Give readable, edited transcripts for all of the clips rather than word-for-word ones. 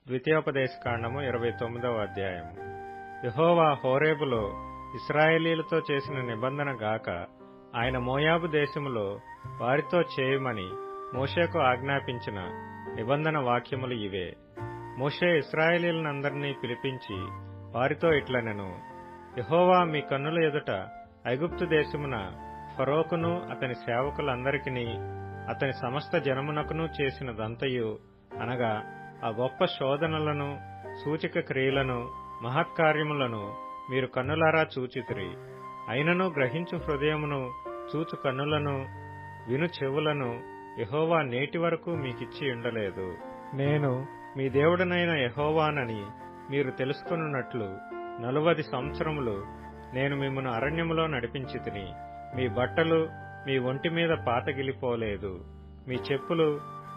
ద్వితీయోపదేశకాండము 29వ అధ్యాయము. యెహోవా హోరేబులో ఇశ్రాయేలీయులతో చేసిన నిబంధన గాక ఆయన మోయాబు దేశములో వారితో చేయమని మోషేకు ఆజ్ఞాపించిన నిబంధన వాక్యములు ఇవే. మోషే ఇశ్రాయేలీయులందరినీ పిలిపించి వారితో ఇట్లనెను: యెహోవా మీ కన్నుల ఎదుట ఐగుప్తు దేశమున ఫరోకును అతని సేవకులందరికిని అతని సమస్త జనమునకును చేసినదంతయు, అనగా ఆ గొప్ప శోధనలను, సూచక క్రియలను, మహత్కార్యములను మీరు కన్నులారా చూచితిరి. అయినను గ్రహించు హృదయమును, చూచు కన్నులను, విను చెవులను యెహోవా నేటి వరకు మీకిచ్చి ఉండలేదు. నేను మీ దేవుడనైన యెహోవానని మీరు తెలుసుకొనున్నట్లు 40 సంవత్సరములు నేను మిమ్మును అరణ్యములో నడిపించితిని. మీ బట్టలు మీ ఒంటి మీద పాతగిలిపోలేదు, మీ చెప్పులు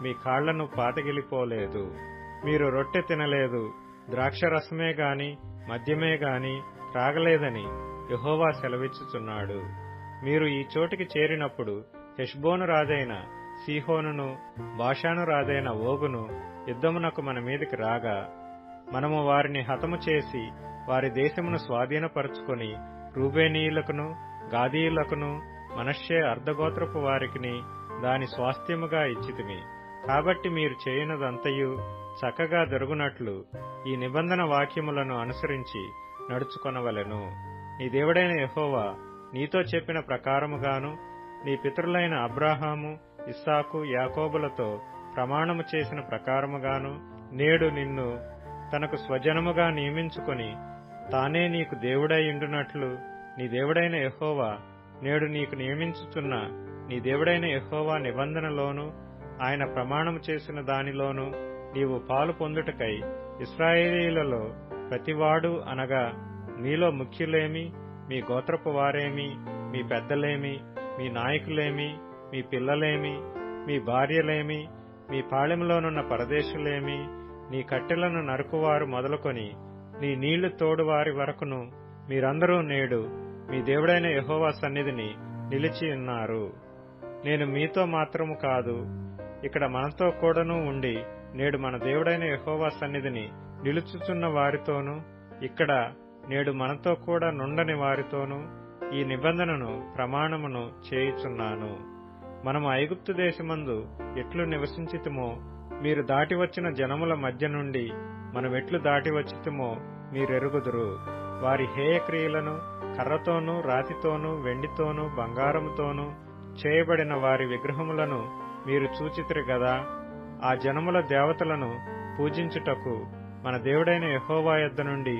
మీ కాళ్లను పాతగిలిపోలేదు. మీరు రొట్టె తినలేదు, ద్రాక్షరసమే గాని మద్యమే గాని త్రాగలేదని యెహోవా సెలవిచ్చుచున్నాడు. మీరు ఈ చోటికి చేరినప్పుడు హెష్బోను రాజైన సీహోనును, బాషాను రాజైన ఓగును యుద్ధమునకు మన మీదికి రాగా, మనము వారిని హతము చేసి వారి దేశమును స్వాధీనపరుచుకొని రూబేనీయులకును, గాదీయులకును, మనష్షే అర్ధగోత్రపు వారికిని దాని స్వాస్థ్యముగా ఇచ్చితిమి. కాబట్టి మీరు చేయనదంతయు చక్కగా జరుగునట్లు ఈ నిబంధన వాక్యములను అనుసరించి నడుచుకొనవలెను. నీ దేవుడైన యెహోవా నీతో చెప్పిన ప్రకారముగాను, నీ పితరులైన అబ్రాహాము, ఇస్సాకు, యాకోబులతో ప్రమాణము చేసిన ప్రకారముగాను నేడు నిన్ను తనకు స్వజనముగా నియమించుకొని తానే నీకు దేవుడైయుండునట్లు నీ దేవుడైన యెహోవా నేడు నీకు నియమించుచున్న నీ దేవుడైన యెహోవా నిబంధనలోను ఆయన ప్రమాణము చేసిన దానిలోను నీవు పాలు పొందుటకై ఇశ్రాయేలీయులలో ప్రతివాడు, అనగా మీలో ముఖ్యులేమి, మీ గోత్రపు వారేమి, మీ పెద్దలేమి, మీ నాయకులేమి, మీ పిల్లలేమి, మీ భార్యలేమి, మీ పాళెంలోనున్న పరదేశులేమి, నీ కట్టెలను నరుకువారు మొదలుకొని నీ నీళ్లు తోడువారి వరకును మీరందరూ నేడు మీ దేవుడైన యెహోవా సన్నిధిని నిలిచి ఉన్నారు. నేను మీతో మాత్రము కాదు, ఇక్కడ మనతో కూడాను ఉండి నేడు మన దేవుడైన యెహోవా సన్నిధిని నిలుచుచున్న వారితోనూ, ఇక్కడ నేడు మనతో కూడా నుండని వారితోనూ ఈ నిబంధనను ప్రమాణమును చేయుచున్నాను. మనము ఐగుప్తు దేశమందు ఎట్లు నివసించితిమో మీరు దాటి వచ్చిన జనముల మధ్య నుండి మనమెట్లు దాటి వచ్చితిమో మీరెరుగుదురు. వారి హేయక్రియలను, కర్రతోనూ, రాతితోనూ, వెండితోనూ, బంగారముతోనూ చేయబడిన వారి విగ్రహములను మీరు చూచితిరి గదా. ఆ జనముల దేవతలను పూజించుటకు మన దేవుడైన యెహోవా యొద్ద నుండి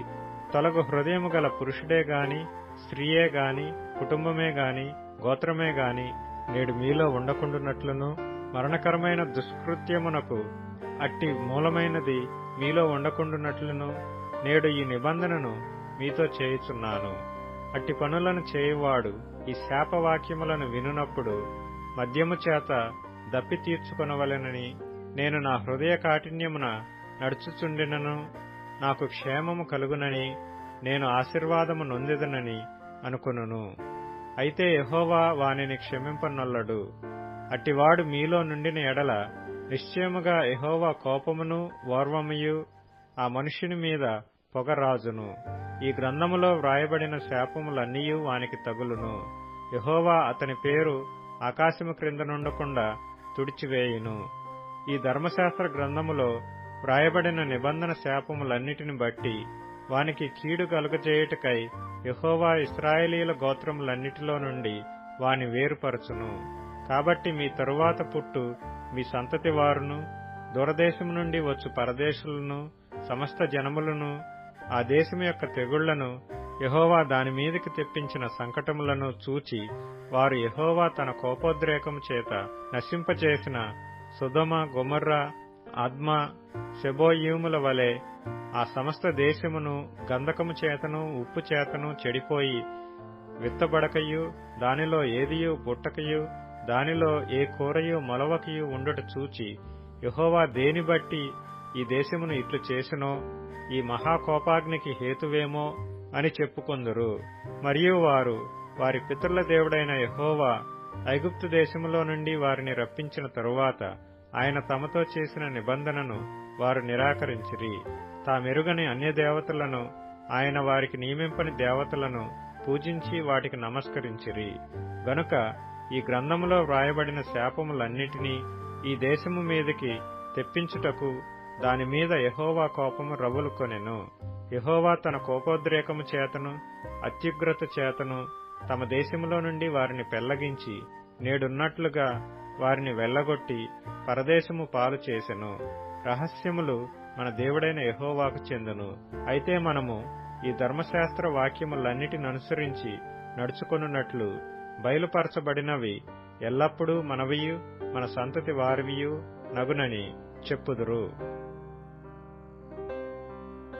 తొలగు హృదయము గల పురుషుడే గాని, స్త్రీయే గాని, కుటుంబమే గాని, గోత్రమే గాని నేడు మీలో ఉండకుండునట్లును, మరణకరమైన దుష్కృత్యమునకు అట్టి మూలమైనది మీలో ఉండకుండునట్లును నేడు ఈ నిబంధనను మీతో చేయుచున్నాను. అట్టి పనులను చేయువాడు ఈ శాపవాక్యములను వినునప్పుడు మద్యము చేత దప్పి తీర్చుకొనవలెనని నేను నా హృదయ కాఠిన్యమున నడుచుచుండినను నాకు క్షేమము కలుగునని నేను ఆశీర్వాదము నొందెదనని అనుకొనును. అయితే యెహోవా వానిని క్షమింపనొల్లడు. అట్టివాడు మీలో నుండిన ఎడల నిశ్చయముగా యెహోవా కోపమును ఓర్వముయు ఆ మనుష్యుని మీద పొగరాజును. ఈ గ్రంథములో వ్రాయబడిన శాపములన్నీయూ వానికి తగులును. యెహోవా అతని పేరు ఆకాశము క్రింద నుండకుండా తుడిచివేయును. ఈ ధర్మశాస్త్ర గ్రంథములో వ్రాయబడిన నిబంధన శాపములన్నిటిని బట్టి వానికి కీడు కలుగజేయుటకై యెహోవా ఇశ్రాయేలీయుల గోత్రములన్నిటిలో నుండి వాని వేరుపరచును. కాబట్టి మీ తరువాత పుట్టు మీ సంతతి వారును, దూరదేశము నుండి వచ్చు పరదేశులను, సమస్త జనములను, ఆ దేశము యొక్క తెగుళ్లను, యెహోవా దాని మీదకి తెప్పించిన సంకటములను చూచి వారు యెహోవా తన కోపోద్రేకము చేత నశింపచేసిన సొదొమ, గొమొర్రా, అద్మా, సెబోయీముల వలె ఆ సమస్త దేశమును గంధకము చేతను ఉప్పు చేతను చెడిపోయి విత్తబడకయు, దానిలో ఏదియు పుట్టకయు, దానిలో ఏ కూరయు మొలవకయు ఉండుట చూచి యెహోవా దేని బట్టి ఈ దేశమును ఇట్లు చేసినో, ఈ మహాకోపాగ్నికి హేతువేమో అని చెప్పుకొందురు. మరియు వారు వారి పితరుల దేవుడైన యెహోవా ఐగుప్తు దేశములో నుండి వారిని రప్పించిన తరువాత ఆయన తమతో చేసిన నిబంధనను వారు నిరాకరించిరి. తామెరుగని అన్యదేవతలను, ఆయన వారికి నియమింపని దేవతలను పూజించి వాటికి నమస్కరించిరి. గనుక ఈ గ్రంథములో వ్రాయబడిన శాపములన్నిటినీ ఈ దేశము మీదికి తెప్పించుటకు దానిమీద యెహోవా కోపము రగులుకొనెను. యెహోవా తన కోపోద్రేకము చేతను అత్యుగ్రత చేతను తమ దేశములో నుండి వారిని పెళ్లగించి నేడున్నట్లుగా వారిని వెళ్లగొట్టి పరదేశము పాలు చేసెను. రహస్యములు మన దేవుడైన యెహోవాకు చెందును. అయితే మనము ఈ ధర్మశాస్త్ర వాక్యములన్నిటిననుసరించి నడుచుకొనున్నట్లు బయలుపరచబడినవి ఎల్లప్పుడూ మనవియు మన సంతతి వారివియు నగునని చెప్పుదురు.